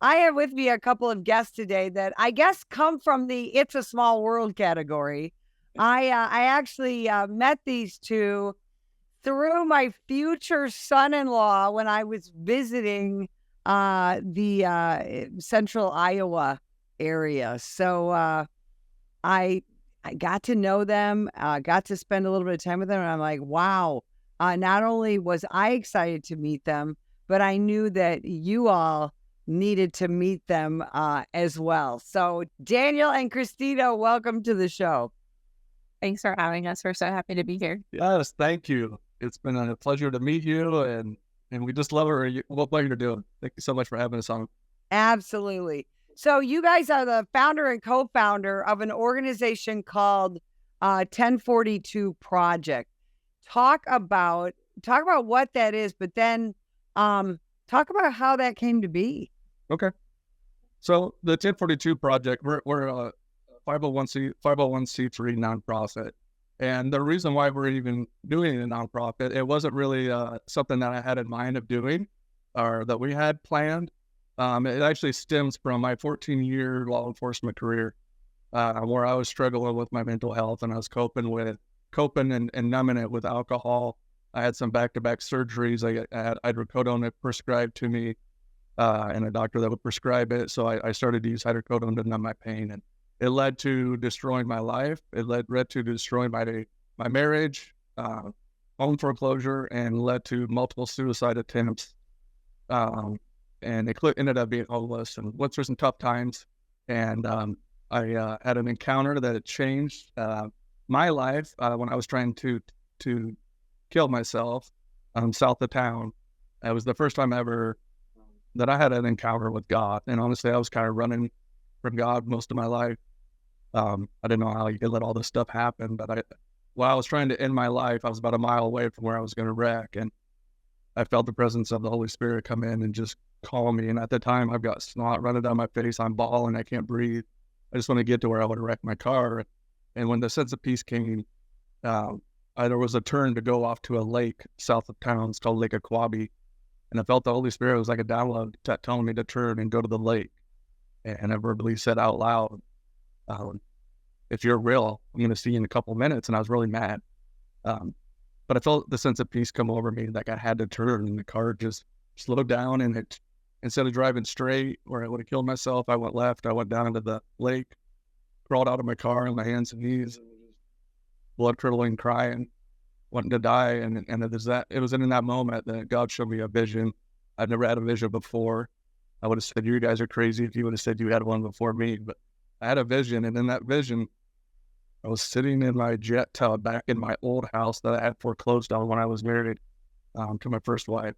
I have with me a couple of guests today that I guess come from the "It's a Small World" category. I actually met these two through my future son-in-law when I was visiting the central Iowa area. So I got to know them, got to spend a little bit of time with them, and I'm like, wow. Not only was I excited to meet them, but I knew that you all needed to meet them as well. So Daniel and Christina, welcome to the show. Thanks for having us. We're so happy to be here. Yes, thank you. It's been a pleasure to meet you, and we just love what you're doing. Thank you so much for having us on. Absolutely. So you guys are the founder and co-founder of an organization called 1042 Project. Talk about what that is, but then talk about how that came to be. Okay. So the 1042 Project, we're a 501c3 nonprofit. And the reason why we're even doing a nonprofit, it wasn't really something that I had in mind of doing or that we had planned. It actually stems from my 14-year law enforcement career, where I was struggling with my mental health, and I was coping and numbing it with alcohol. I had some back-to-back surgeries. I had hydrocodone prescribed to me, and a doctor that would prescribe it. So I started to use hydrocodone to numb my pain, and it led to destroying my life. It led to destroying my marriage, home foreclosure, and led to multiple suicide attempts. And it ended up being homeless and went through some tough times. And I had an encounter that had changed my life when I was trying to kill myself south of town. It was the first time ever that I had an encounter with God. And honestly, I was kind of running from God most of my life. I didn't know how you could let all this stuff happen, but while I was trying to end my life, I was about a mile away from where I was going to wreck. And I felt the presence of the Holy Spirit come in and just call me. And at the time, I've got snot running down my face. I'm bawling. I can't breathe. I just want to get to where I would have wrecked my car. And when the sense of peace came, there was a turn to go off to a lake south of town. It's called Lake Aquabi. And I felt the Holy Spirit was like a download telling me to turn and go to the lake. And I verbally said out loud, if you're real, I'm going to see you in a couple of minutes. And I was really mad. But I felt the sense of peace come over me, like I had to turn, and the car just slowed down, and it, instead of driving straight where I would have killed myself, I went left. I went down into the lake, crawled out of my car on my hands and knees, and blood curdling, crying, wanting to die. And it was in that moment that God showed me a vision. I've never had a vision before. I would have said, you guys are crazy if you would have said you had one before me, but I had a vision. And in that vision, I was sitting in my jet tub back in my old house that I had foreclosed on when I was married to my first wife.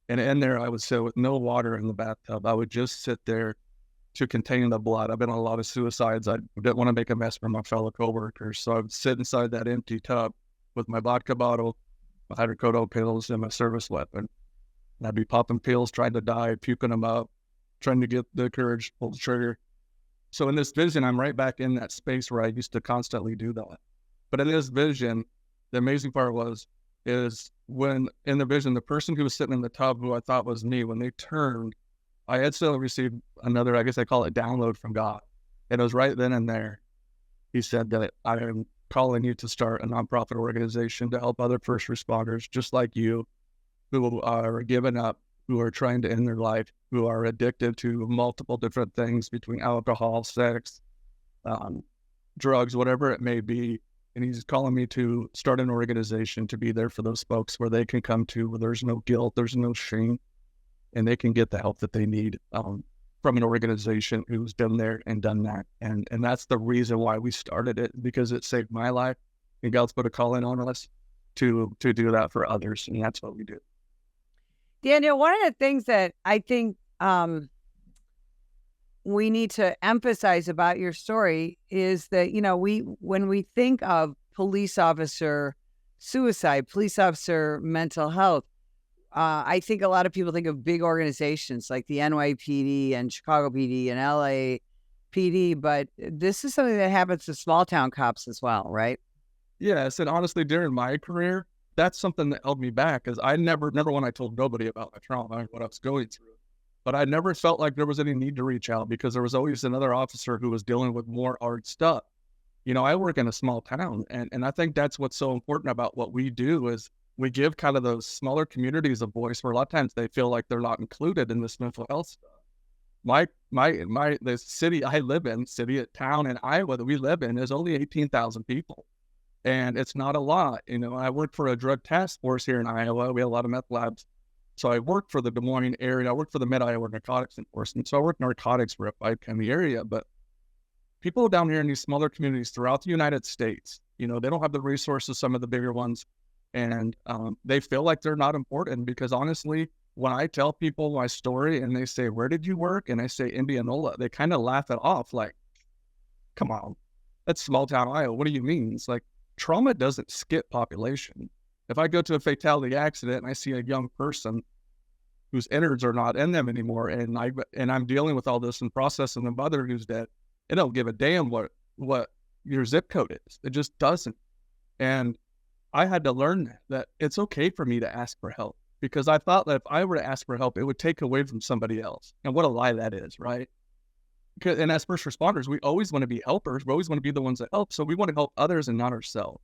And in there, I would sit with no water in the bathtub. I would just sit there to contain the blood. I've been on a lot of suicides. I didn't want to make a mess for my fellow coworkers. So I would sit inside that empty tub with my vodka bottle, my hydrocodone pills, and my service weapon. And I'd be popping pills, trying to die, puking them up, trying to get the courage to pull the trigger. So in this vision, I'm right back in that space where I used to constantly do that. But in this vision, the amazing part is when in the vision, the person who was sitting in the tub, who I thought was me, when they turned, I had still received another, I guess I call it download from God. And it was right then and there. He said that I am calling you to start a nonprofit organization to help other first responders just like you, who are giving up, who are trying to end their life, who are addicted to multiple different things between alcohol, sex, drugs, whatever it may be. And he's calling me to start an organization to be there for those folks where they can come to, where there's no guilt, there's no shame, and they can get the help that they need from an organization who's been there and done that. And that's the reason why we started it, because it saved my life, and God's put a calling on us to do that for others. And that's what we do. Daniel, one of the things that I think we need to emphasize about your story is that, when we think of police officer suicide, police officer mental health, I think a lot of people think of big organizations like the NYPD and Chicago PD and LA PD, but this is something that happens to small town cops as well, right? Yes, and honestly, during my career, that's something that held me back, because I never one, I told nobody about my trauma and what I was going through. but I never felt like there was any need to reach out because there was always another officer who was dealing with more hard stuff. I work in a small town, and I think that's what's so important about what we do is we give kind of those smaller communities a voice where a lot of times they feel like they're not included in this mental health stuff. The city I live in, town in Iowa that we live in is only 18,000 people. And it's not a lot. I work for a drug task force here in Iowa. We have a lot of meth labs. So I work for the Des Moines area. I work for the Mid-Iowa Narcotics Enforcement. So I work narcotics for a 5-county area. But people down here in these smaller communities throughout the United States, they don't have the resources, some of the bigger ones. And they feel like they're not important because honestly, when I tell people my story and they say, where did you work? And I say, Indianola, they kind of laugh it off like, come on, that's small town Iowa. What do you mean? It's like trauma doesn't skip population. If I go to a fatality accident and I see a young person whose innards are not in them anymore, and I'm dealing with all this and processing the mother who's dead, it don't give a damn what your zip code is. It just doesn't. And I had to learn that it's okay for me to ask for help because I thought that if I were to ask for help, it would take away from somebody else. And what a lie that is, right? And as first responders, we always want to be helpers. We always want to be the ones that help. So we want to help others and not ourselves.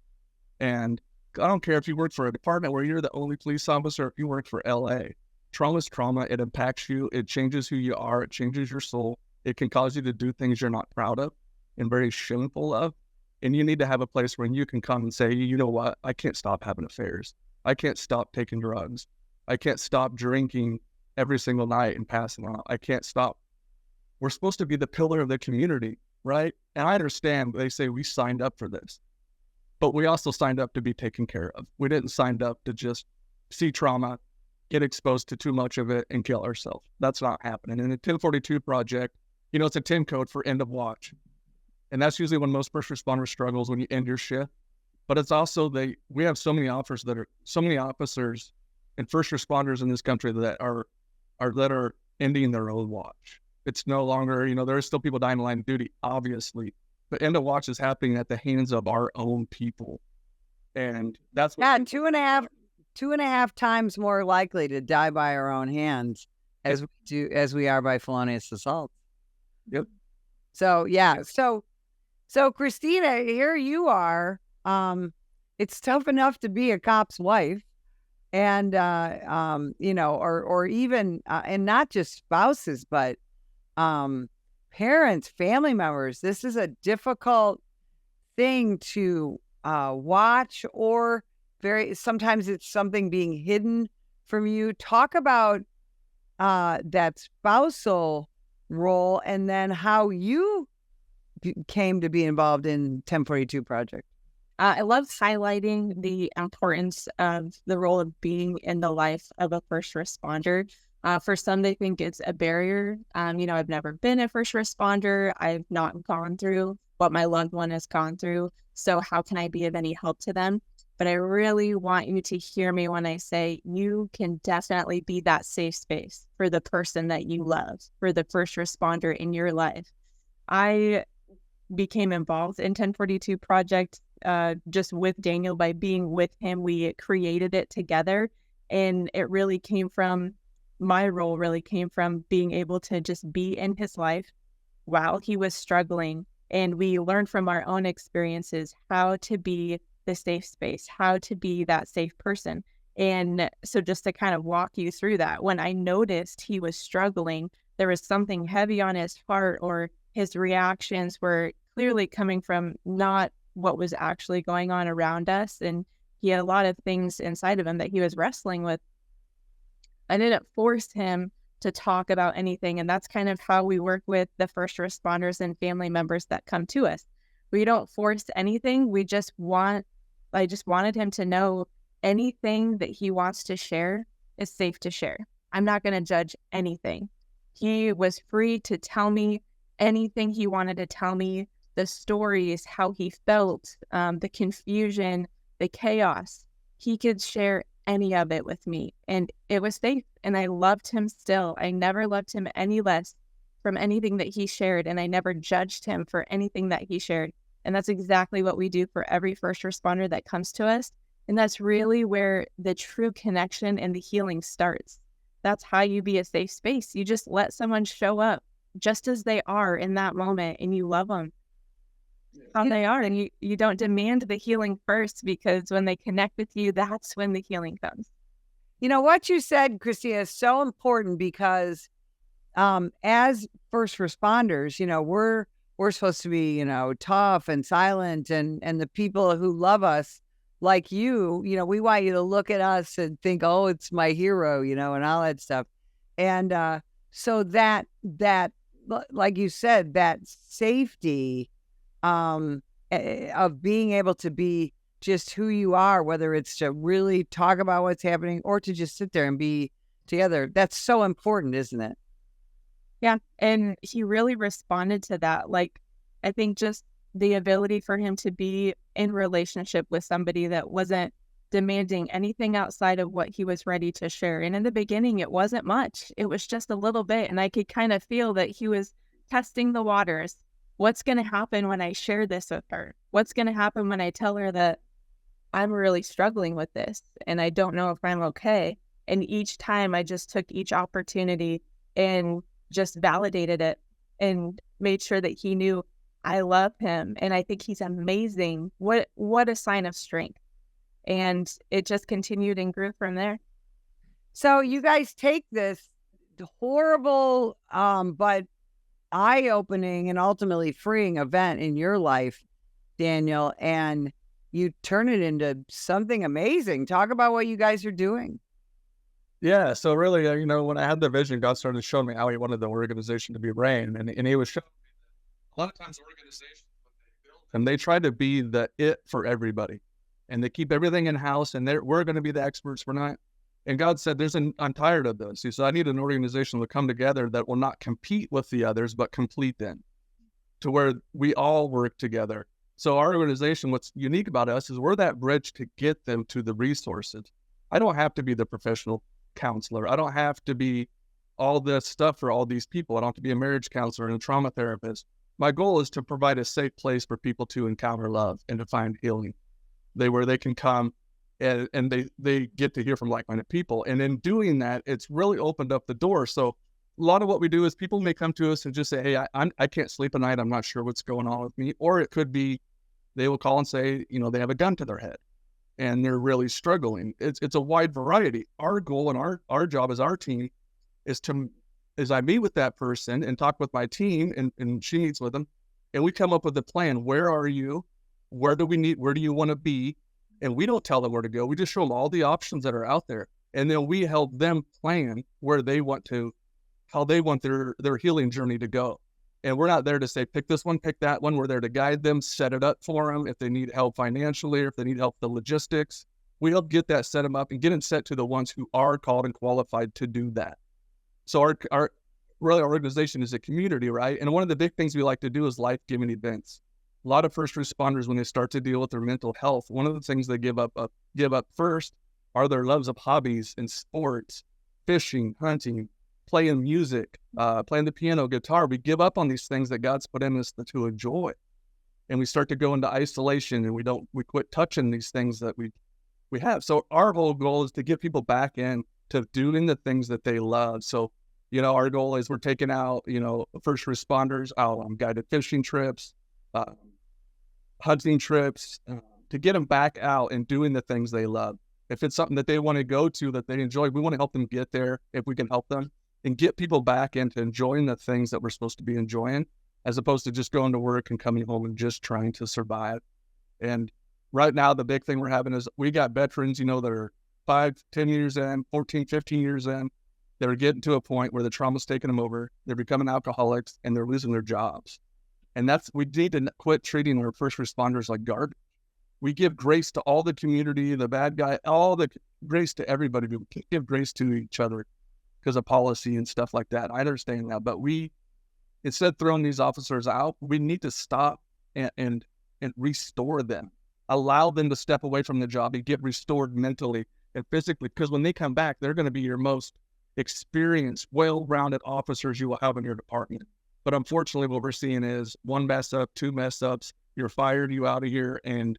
And I don't care if you work for a department where you're the only police officer, or if you work for LA. Trauma is trauma. It impacts you. It changes who you are. It changes your soul. It can cause you to do things you're not proud of and very shameful of. And you need to have a place where you can come and say, you know what? I can't stop having affairs. I can't stop taking drugs. I can't stop drinking every single night and passing out. I can't stop. We're supposed to be the pillar of the community, right? And I understand they say we signed up for this, but we also signed up to be taken care of. We didn't sign up to just see trauma, get exposed to too much of it, and kill ourselves. That's not happening. In the 1042 project, it's a 10 code for end of watch. And that's usually when most first responders struggles when you end your shift. But it's also we have so many officers and first responders in this country that are ending their own watch. It's no longer, there are still people dying in line of duty, obviously, but end of watch is happening at the hands of our own people. And that's what 2.5 times more likely to die by our own hands as we are by felonious assault. Yep. So yeah. So Christina, here you are. It's tough enough to be a cop's wife, and or even and not just spouses, but parents, family members. This is a difficult thing to watch, or sometimes it's something being hidden from you. Talk about that spousal role, and then how you came to be involved in 1042 project. I love highlighting the importance of the role of being in the life of a first responder. For some, they think it's a barrier. I've never been a first responder. I've not gone through what my loved one has gone through. So how can I be of any help to them? But I really want you to hear me when I say you can definitely be that safe space for the person that you love, for the first responder in your life. I became involved in 1042 project just with Daniel. By being with him, we created it together, and my role really came from being able to just be in his life while he was struggling, and we learned from our own experiences how to be the safe space, how to be that safe person. And so just to kind of walk you through that, when I noticed he was struggling, there was something heavy on his heart, or his reactions were clearly coming from not what was actually going on around us. And he had a lot of things inside of him that he was wrestling with. I didn't force him to talk about anything. And that's kind of how we work with the first responders and family members that come to us. We don't force anything. I just wanted him to know anything that he wants to share is safe to share. I'm not going to judge anything. He was free to tell me anything he wanted to tell me, the stories, how he felt, the confusion, the chaos. He could share any of it with me, and it was safe. And I loved him still. I never loved him any less from anything that he shared, and I never judged him for anything that he shared. And that's exactly what we do for every first responder that comes to us. And that's really where the true connection and the healing starts. that's how you be a safe space. You just let someone show up just as they are in that moment, and you love them how they are, and you don't demand the healing first, because when they connect with you, that's when the healing comes. You know, what you said, Christina, is so important because as first responders, you know, we're supposed to be, you know, tough and silent, and the people who love us, like you know, we want you to look at us and think, oh, it's my hero, you know, and all that stuff. And so that like you said, that safety of being able to be just who you are, whether it's to really talk about what's happening or to just sit there and be together, that's so important, isn't it? Yeah. And he really responded to that. Like, I think just the ability for him to be in relationship with somebody that wasn't demanding anything outside of what he was ready to share. And in the beginning, it wasn't much. It was just a little bit. And I could kind of feel that he was testing the waters. What's going to happen when I share this with her? What's going to happen when I tell her that I'm really struggling with this and I don't know if I'm okay? And each time I just took each opportunity and just validated it and made sure that he knew I love him. And I think he's amazing. What a sign of strength. And it just continued and grew from there. So you guys take this horrible, but eye-opening and ultimately freeing event in your life, Daniel, and you turn it into something amazing. Talk about what you guys are doing. Yeah, so really, you know, when I had the vision, God started showing me how He wanted the organization to be ran, and He was showing me that a lot of times organizations, when they build, and they try to be the it for everybody, and they keep everything in house, and we're going to be the experts. We're not. And God said, I'm tired of this. He said, I need an organization to come together that will not compete with the others, but complete them, to where we all work together. So our organization, what's unique about us is we're that bridge to get them to the resources. I don't have to be the professional counselor. I don't have to be all this stuff for all these people. I don't have to be a marriage counselor and a trauma therapist. My goal is to provide a safe place for people to encounter love and to find healing. Where they can come and they get to hear from like-minded people. And in doing that, it's really opened up the door. So a lot of what we do is people may come to us and just say, hey, I can't sleep at night. I'm not sure what's going on with me. Or it could be they will call and say, you know, they have a gun to their head and they're really struggling. It's a wide variety. Our goal and our job as our team is I meet with that person and talk with my team, and she meets with them, and we come up with a plan. Where are you? Where do you want to be? And we don't tell them where to go. We just show them all the options that are out there. And then we help them plan how they want their healing journey to go. And we're not there to say, pick this one, pick that one. We're there to guide them, set it up for them. If they need help financially, or if they need help with the logistics, we help get that, set them up, and get them set to the ones who are called and qualified to do that. So our organization is a community, right? And one of the big things we like to do is life-giving events. A lot of first responders, when they start to deal with their mental health, one of the things they give up first are their loves of hobbies and sports, fishing, hunting, playing music, playing the piano, guitar. We give up on these things that God's put in us to enjoy. And we start to go into isolation, and we quit touching these things that we have. So our whole goal is to get people back in to doing the things that they love. So, you know, our goal is we're taking out, you know, first responders out on guided fishing trips, hunting trips, to get them back out and doing the things they love. If it's something that they want to go to that they enjoy, we want to help them get there if we can help them, and get people back into enjoying the things that we're supposed to be enjoying, as opposed to just going to work and coming home and just trying to survive. And right now, the big thing we're having is we got veterans, you know, that are 5, 10 years in, 14, 15 years in. They're getting to a point where the trauma's taking them over. They're becoming alcoholics and they're losing their jobs. And we need to quit treating our first responders like garbage. We give grace to all the community, the bad guy, all the grace to everybody. We can't give grace to each other because of policy and stuff like that. I understand that, but instead of throwing these officers out, we need to stop and restore them. Allow them to step away from the job and get restored mentally and physically, because when they come back, they're going to be your most experienced, well-rounded officers you will have in your department. But unfortunately, what we're seeing is 1 mess up, 2 mess ups, you're fired, you out of here, and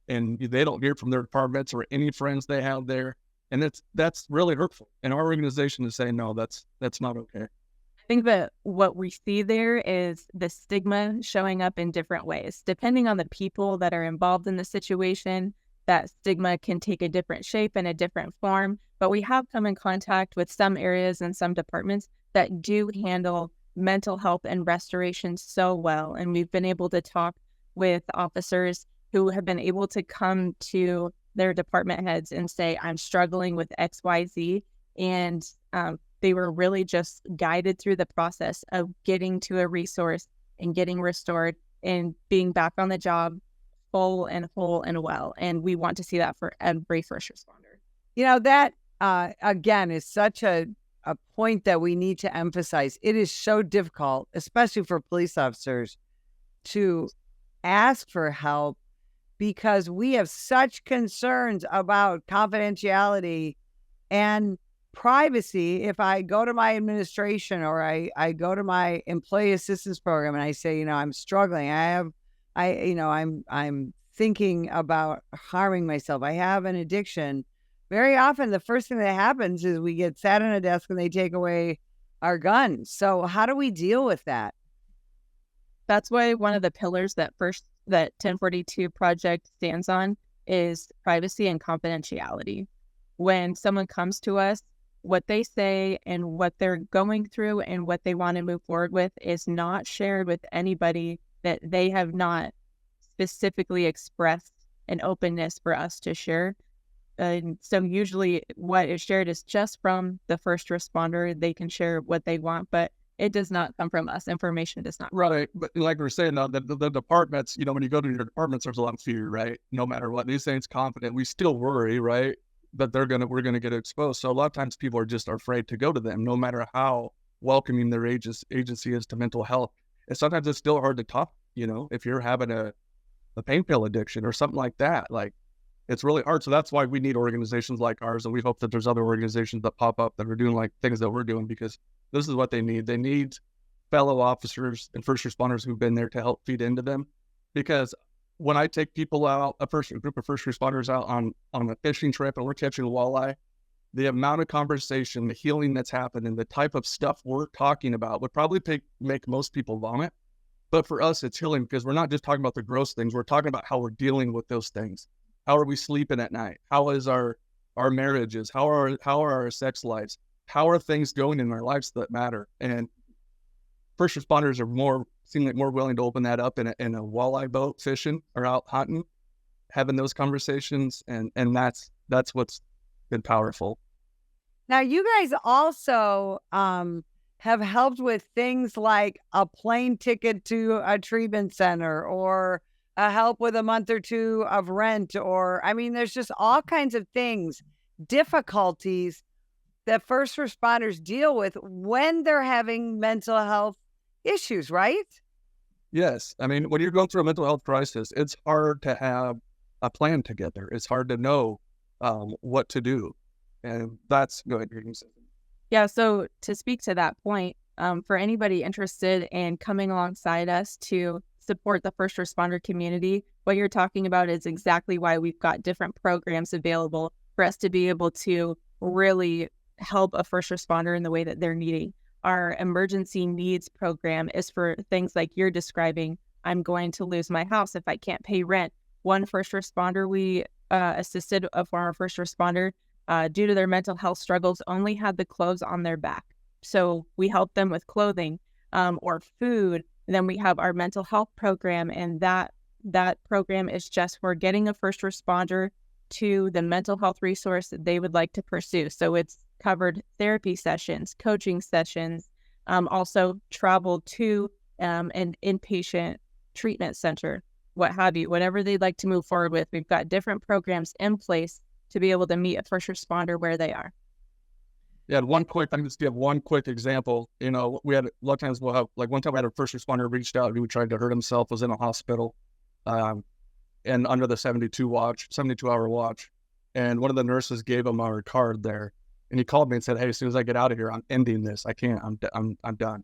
they don't hear from their departments or any friends they have there. And that's really hurtful. And our organization is saying, no, that's not okay. I think that what we see there is the stigma showing up in different ways. Depending on the people that are involved in the situation, that stigma can take a different shape and a different form. But we have come in contact with some areas and some departments that do handle mental health and restoration so well. And we've been able to talk with officers who have been able to come to their department heads and say, I'm struggling with XYZ. And they were really just guided through the process of getting to a resource and getting restored and being back on the job full and whole and well. And we want to see that for every first responder. You know, that again is such a point that we need to emphasize. It is so difficult, especially for police officers, to ask for help because we have such concerns about confidentiality and privacy. If I go to my administration or I go to my employee assistance program and I say, you know, I'm struggling, I'm thinking about harming myself, I have an addiction. Very often the first thing that happens is we get sat on a desk and they take away our guns. So how do we deal with that? That's why one of the pillars that 1042 project stands on is privacy and confidentiality. When someone comes to us, what they say and what they're going through and what they want to move forward with is not shared with anybody that they have not specifically expressed an openness for us to share. And so usually what is shared is just from the first responder. They can share what they want, but it does not come from us. Information does not. Right. But like we were saying, the departments, you know, when you go to your departments, there's a lot of fear, right? No matter what. These things confident. We still worry, right? That we're going to get exposed. So a lot of times people are just afraid to go to them, no matter how welcoming their agency is to mental health. And sometimes it's still hard to talk, you know, if you're having a pain pill addiction or something like that. Like, it's really hard. So that's why we need organizations like ours. And we hope that there's other organizations that pop up that are doing like things that we're doing, because this is what they need. They need fellow officers and first responders who've been there to help feed into them. Because when I take people out, a group of first responders out on a fishing trip and we're catching a walleye, the amount of conversation, the healing that's happened, and the type of stuff we're talking about would probably make most people vomit. But for us, it's healing because we're not just talking about the gross things. We're talking about how we're dealing with those things. How are we sleeping at night? How is our marriages? How are our sex lives? How are things going in our lives that matter? And first responders seem like more willing to open that up in a walleye boat fishing or out hunting, having those conversations, and that's what's been powerful. Now, you guys also have helped with things like a plane ticket to a treatment center or help with a month or two of rent, or, I mean, there's just all kinds of things, difficulties that first responders deal with when they're having mental health issues, right? Yes. I mean, when you're going through a mental health crisis, it's hard to have a plan together. It's hard to know what to do. And that's good. Yeah. So to speak to that point, for anybody interested in coming alongside us to support the first responder community, what you're talking about is exactly why we've got different programs available for us to be able to really help a first responder in the way that they're needing. Our emergency needs program is for things like you're describing. I'm going to lose my house if I can't pay rent. One first responder we assisted a former first responder due to their mental health struggles only had the clothes on their back. So we help them with clothing or food. And then we have our mental health program, and that program is just for getting a first responder to the mental health resource that they would like to pursue. So it's covered therapy sessions, coaching sessions, also travel to an inpatient treatment center, what have you, whatever they'd like to move forward with. We've got different programs in place to be able to meet a first responder where they are. Yeah, I can just give one quick example. You know, we had a lot of times we'll have, like one time we had a first responder reached out who tried to hurt himself, was in a hospital, and under the 72-hour watch. And one of the nurses gave him our card there. And he called me and said, hey, as soon as I get out of here, I'm ending this. I can't, I'm done.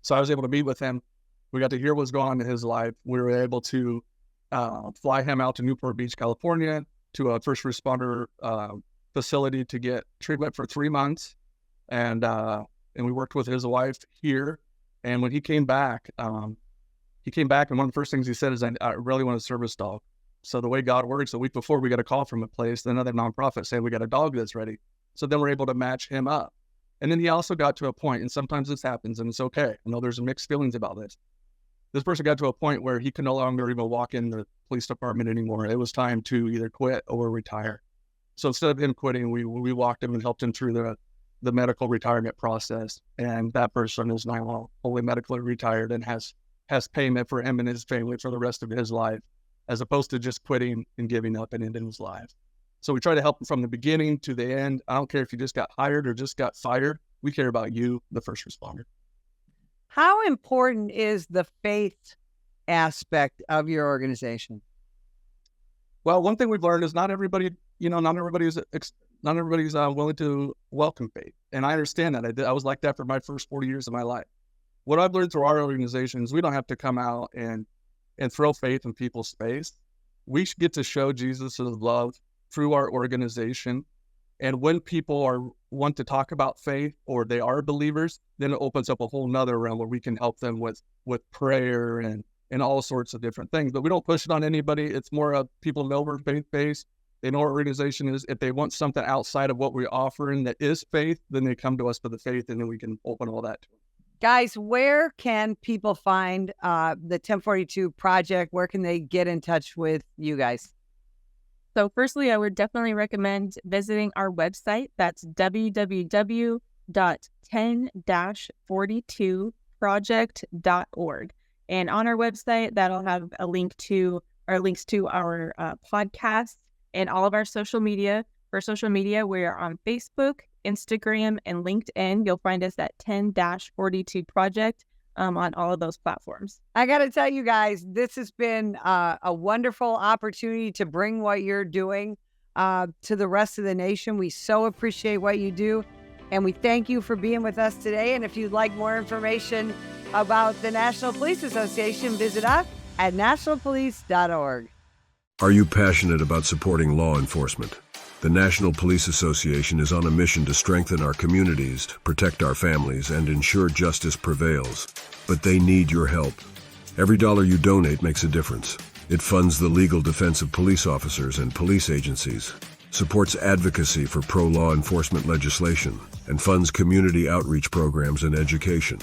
So I was able to meet with him. We got to hear what's going on in his life. We were able to fly him out to Newport Beach, California, to a first responder facility to get treatment for 3 months. And we worked with his wife here. And when he came back, and one of the first things he said is, I really want a service dog. So the way God works, a week before we got a call from a place, another nonprofit saying we got a dog that's ready. So then we're able to match him up. And then he also got to a point, and sometimes this happens and it's okay. I know there's mixed feelings about this. This person got to a point where he could no longer even walk in the police department anymore. It was time to either quit or retire. So instead of him quitting, we walked him and helped him through the medical retirement process. And that person is now fully medically retired and has payment for him and his family for the rest of his life, as opposed to just quitting and giving up and ending his life. So we try to help him from the beginning to the end. I don't care if you just got hired or just got fired. We care about you, the first responder. How important is the faith aspect of your organization? Well, one thing we've learned is not everybody's willing to welcome faith. And I understand that. I was like that for my first 40 years of my life. What I've learned through our organization is we don't have to come out and throw faith in people's face. We should get to show Jesus' love through our organization. And when people want to talk about faith or they are believers, then it opens up a whole nother realm where we can help them with prayer and all sorts of different things. But we don't push it on anybody. It's more of people know we're faith-based. They know our organization is. If they want something outside of what we're offering that is faith, then they come to us for the faith, and then we can open all that to them. Guys, where can people find the 1042 project? Where can they get in touch with you guys? So firstly, I would definitely recommend visiting our website. That's www.10-42project.org. And on our website, that'll have a link to links to our podcasts and all of our social media. For social media, we are on Facebook, Instagram, and LinkedIn. You'll find us at 10-42 Project on all of those platforms. I got to tell you guys, this has been a wonderful opportunity to bring what you're doing to the rest of the nation. We so appreciate what you do, and we thank you for being with us today. And if you'd like more information about the National Police Association, visit us at nationalpolice.org. Are you passionate about supporting law enforcement? The National Police Association is on a mission to strengthen our communities, protect our families, and ensure justice prevails. But they need your help. Every dollar you donate makes a difference. It funds the legal defense of police officers and police agencies, supports advocacy for pro-law enforcement legislation, and funds community outreach programs and education.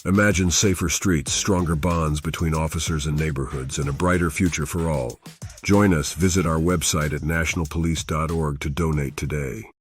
Imagine safer streets, stronger bonds between officers and neighborhoods, and a brighter future for all. Join us. Visit our website at nationalpolice.org to donate today.